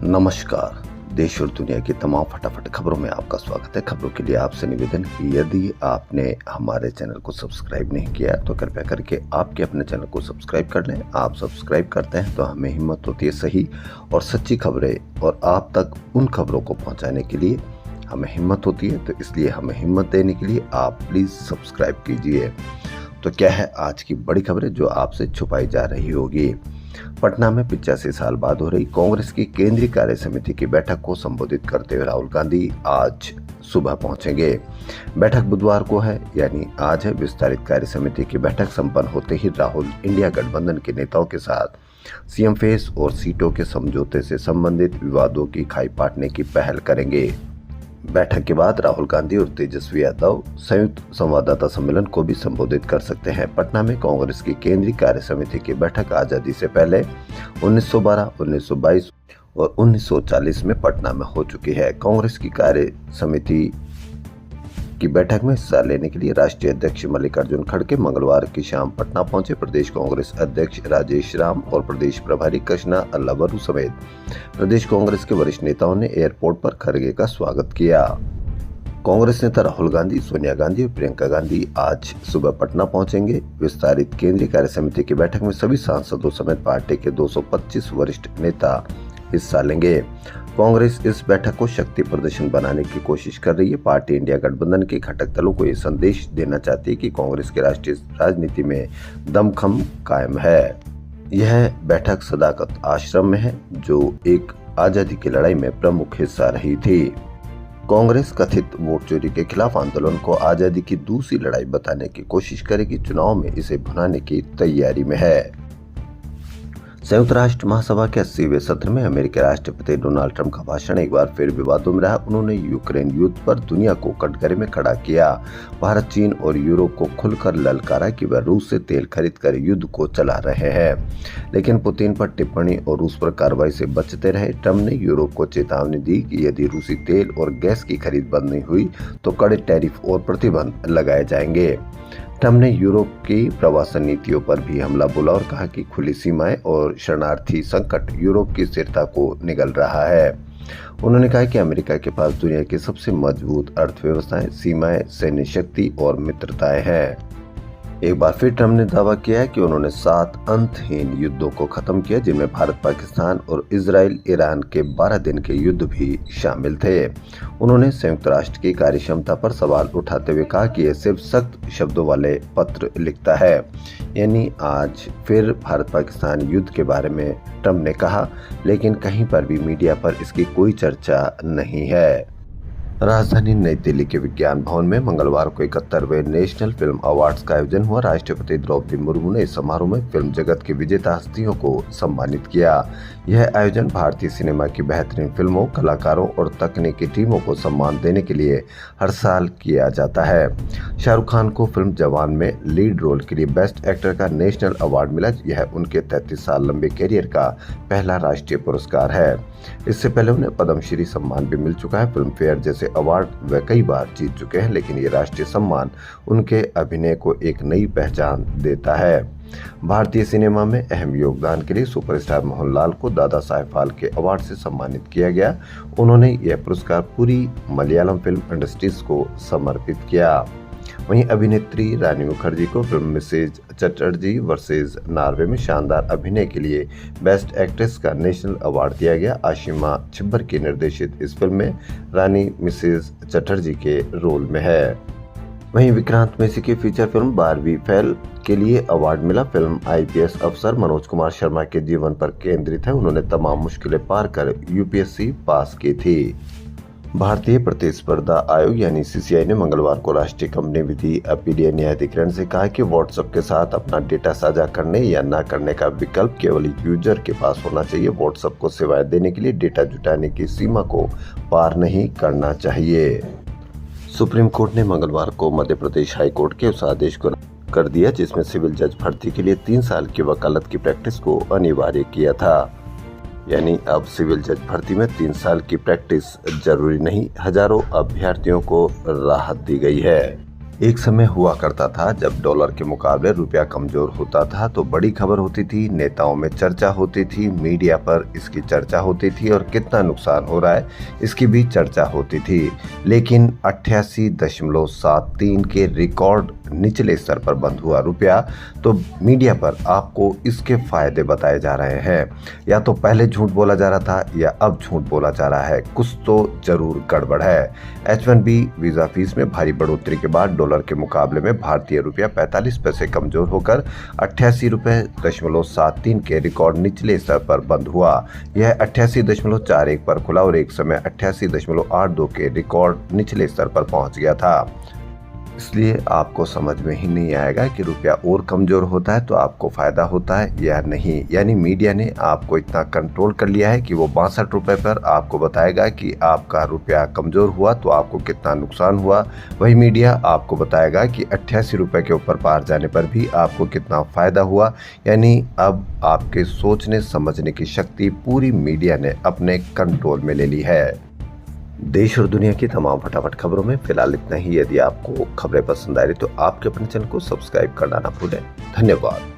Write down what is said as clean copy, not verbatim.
नमस्कार। देश और दुनिया की तमाम फटाफट खबरों में आपका स्वागत है। खबरों के लिए आपसे निवेदन कि यदि आपने हमारे चैनल को सब्सक्राइब नहीं किया तो कृपया करके आपके अपने चैनल को सब्सक्राइब कर लें। आप सब्सक्राइब करते हैं तो हमें हिम्मत होती है सही और सच्ची खबरें और आप तक उन खबरों को पहुंचाने के लिए हमें हिम्मत होती है। तो इसलिए हमें हिम्मत देने के लिए आप प्लीज़ सब्सक्राइब कीजिए। तो क्या है आज की बड़ी खबरें जो आपसे छुपाई जा रही होगी। पटना में 85 साल बाद हो रही कांग्रेस की केंद्रीय कार्य समिति की बैठक को संबोधित करते हुए राहुल गांधी आज सुबह पहुंचेंगे। बैठक बुधवार को है, यानी आज है। विस्तारित कार्य समिति की बैठक संपन्न होते ही राहुल इंडिया गठबंधन के नेताओं के साथ सीएम फेस और सीटों के समझौते से संबंधित विवादों की खाई पाटने की पहल करेंगे। बैठक के बाद राहुल गांधी और तेजस्वी यादव संयुक्त संवाददाता सम्मेलन को भी संबोधित कर सकते हैं। पटना में कांग्रेस की केंद्रीय कार्य समिति की बैठक आजादी से पहले 1912, 1922 और 1940 में पटना में हो चुकी है। कांग्रेस की कार्य समिति की बैठक में हिस्सा लेने के लिए राष्ट्रीय अध्यक्ष मल्लिकार्जुन खड़गे मंगलवार की शाम पटना पहुंचे। प्रदेश कांग्रेस अध्यक्ष राजेश राम और प्रदेश प्रभारी कृष्णा अल्लावरू समेत प्रदेश कांग्रेस के वरिष्ठ नेताओं ने एयरपोर्ट पर खड़गे का स्वागत किया। कांग्रेस नेता राहुल गांधी, सोनिया गांधी और प्रियंका गांधी आज सुबह पटना पहुंचेंगे। विस्तारित केंद्रीय कार्य समिति की बैठक में सभी सांसदों समेत पार्टी के 225 वरिष्ठ नेता हिस्सा लेंगे। कांग्रेस इस बैठक को शक्ति प्रदर्शन बनाने की कोशिश कर रही है। पार्टी इंडिया गठबंधन के घटक दलों को ये संदेश देना चाहती है कि कांग्रेस की राष्ट्रीय राजनीति में दमखम कायम है। यह बैठक सदाकत आश्रम में है, जो एक आजादी की लड़ाई में प्रमुख हिस्सा रही थी। कांग्रेस कथित वोट चोरी के खिलाफ आंदोलन को आजादी की दूसरी लड़ाई बताने की कोशिश करेगी। चुनाव में इसे भुनाने की तैयारी में है। संयुक्त राष्ट्र महासभा के 80वें सत्र में अमेरिकी राष्ट्रपति डोनाल्ड ट्रंप का भाषण एक बार फिर विवादों में रहा। उन्होंने यूक्रेन युद्ध पर दुनिया को कटघरे में खड़ा किया। भारत, चीन और यूरोप को खुलकर ललकारा कि वह रूस से तेल खरीदकर युद्ध को चला रहे हैं, लेकिन पुतिन पर टिप्पणी और रूस पर कार्रवाई से बचते रहे। ट्रंप ने यूरोप को चेतावनी दी कि यदि रूसी तेल और गैस की खरीद बंद नहीं हुई तो कड़े टैरिफ और प्रतिबंध लगाए जाएंगे। ट्रंप ने यूरोप की प्रवासन नीतियों पर भी हमला बोला और कहा कि खुली सीमाएं और शरणार्थी संकट यूरोप की स्थिरता को निगल रहा है। उन्होंने कहा कि अमेरिका के पास दुनिया की सबसे मजबूत अर्थव्यवस्थाएं, सीमाएं, सैन्य शक्ति और मित्रताएं हैं। एक बार फिर ट्रंप ने दावा किया है कि उन्होंने 7 अंतहीन युद्धों को खत्म किया, जिनमें भारत, पाकिस्तान और इजराइल, ईरान के 12 दिन के युद्ध भी शामिल थे। उन्होंने संयुक्त राष्ट्र की कार्यक्षमता पर सवाल उठाते हुए कहा कि यह सिर्फ सख्त शब्दों वाले पत्र लिखता है। यानी आज फिर भारत पाकिस्तान युद्ध के बारे में ट्रंप ने कहा, लेकिन कहीं पर भी मीडिया पर इसकी कोई चर्चा नहीं है। राजधानी नई दिल्ली के विज्ञान भवन में मंगलवार को 71वें नेशनल फिल्म अवार्ड्स का आयोजन हुआ। राष्ट्रपति द्रौपदी मुर्मू ने इस समारोह में फिल्म जगत की विजेता हस्तियों को सम्मानित किया। यह आयोजन भारतीय सिनेमा की बेहतरीन फिल्मों, कलाकारों और तकनीकी टीमों को सम्मान देने के लिए हर साल किया जाता है। शाहरुख खान को फिल्म जवान में लीड रोल के लिए बेस्ट एक्टर का नेशनल अवार्ड मिला। यह उनके 33 साल लंबे कैरियर का पहला राष्ट्रीय पुरस्कार है। इससे पहले उन्हें पद्मश्री सम्मान भी मिल चुका है। फिल्म फेयर जैसे अवार्ड वे कई बार जीत चुके हैं, लेकिन ये राष्ट्रीय सम्मान उनके अभिनय को एक नई पहचान देता है। भारतीय सिनेमा में अहम योगदान के लिए सुपरस्टार मोहनलाल को दादा साहेब फाल्के अवार्ड से सम्मानित किया गया। उन्होंने यह पुरस्कार पूरी मलयालम फिल्म इंडस्ट्रीज को समर्पित किया। वहीं अभिनेत्री रानी मुखर्जी को film Mrs Chatterjee versus Norway में शानदार अभिनय के लिए बेस्ट एक्ट्रेस का नेशनल अवार्ड दिया गया। आशिमा छिब्बर की निर्देशित इस फिल्म में रानी मिसेज चटर्जी के रोल में है। वहीं विक्रांत मैसी की फीचर फिल्म बारहवीं फेल के लिए अवार्ड मिला। फिल्म आईपीएस अफसर मनोज कुमार शर्मा के जीवन पर केंद्रित है। उन्होंने तमाम मुश्किलें पार कर यूपीएससी पास की थी। भारतीय प्रतिस्पर्धा आयोग यानी सीसीआई ने मंगलवार को राष्ट्रीय कंपनी विधि अपीलीय न्यायाधिकरण से कहा कि व्हाट्सएप के साथ अपना डेटा साझा करने या न करने का विकल्प केवल यूजर के पास होना चाहिए। व्हाट्सएप को सेवाएं देने के लिए डेटा जुटाने की सीमा को पार नहीं करना चाहिए। सुप्रीम कोर्ट ने मंगलवार को मध्य प्रदेश हाई कोर्ट के उस आदेश को कर दिया जिसमें सिविल जज भर्ती के लिए 3 साल की वकालत की प्रैक्टिस को अनिवार्य किया था। यानी अब सिविल जज भर्ती में 3 साल की प्रैक्टिस जरूरी नहीं। हजारों अभ्यर्थियों को राहत दी गई है। एक समय हुआ करता था जब डॉलर के मुकाबले रुपया कमजोर होता था तो बड़ी खबर होती थी, नेताओं में चर्चा होती थी, मीडिया पर इसकी चर्चा होती थी और कितना नुकसान हो रहा है इसकी भी चर्चा होती थी। लेकिन 88.73 के रिकॉर्ड निचले स्तर पर बंद हुआ रुपया तो मीडिया पर आपको इसके फायदे बताए जा रहे हैं। या तो पहले झूठ बोला जा रहा था या अब झूठ बोला जा रहा है, कुछ तो जरूर गड़बड़ है। H1B वीजा फीस में भारी बढ़ोतरी के बाद डॉलर के मुकाबले में भारतीय रुपया 45 पैसे कमजोर होकर 88.73 के रिकॉर्ड निचले स्तर पर बंद हुआ। यह 88.41 पर खुला और एक समय 88.82 के रिकॉर्ड निचले स्तर पर पहुंच गया था। इसलिए आपको समझ में ही नहीं आएगा कि रुपया और कमजोर होता है तो आपको फायदा होता है या नहीं। यानी मीडिया ने आपको इतना कंट्रोल कर लिया है कि वो 62 रुपए पर आपको बताएगा कि आपका रुपया कमजोर हुआ तो आपको कितना नुकसान हुआ। वही मीडिया आपको बताएगा कि 88 रुपए के ऊपर पार जाने पर भी आपको कितना फायदा हुआ। यानी अब आपके सोचने समझने की शक्ति पूरी मीडिया ने अपने कंट्रोल में ले ली है। देश और दुनिया की तमाम फटाफट खबरों में फिलहाल इतना ही। यदि आपको खबरें पसंद आ रही तो आपके अपने चैनल को सब्सक्राइब करना ना भूलें। धन्यवाद।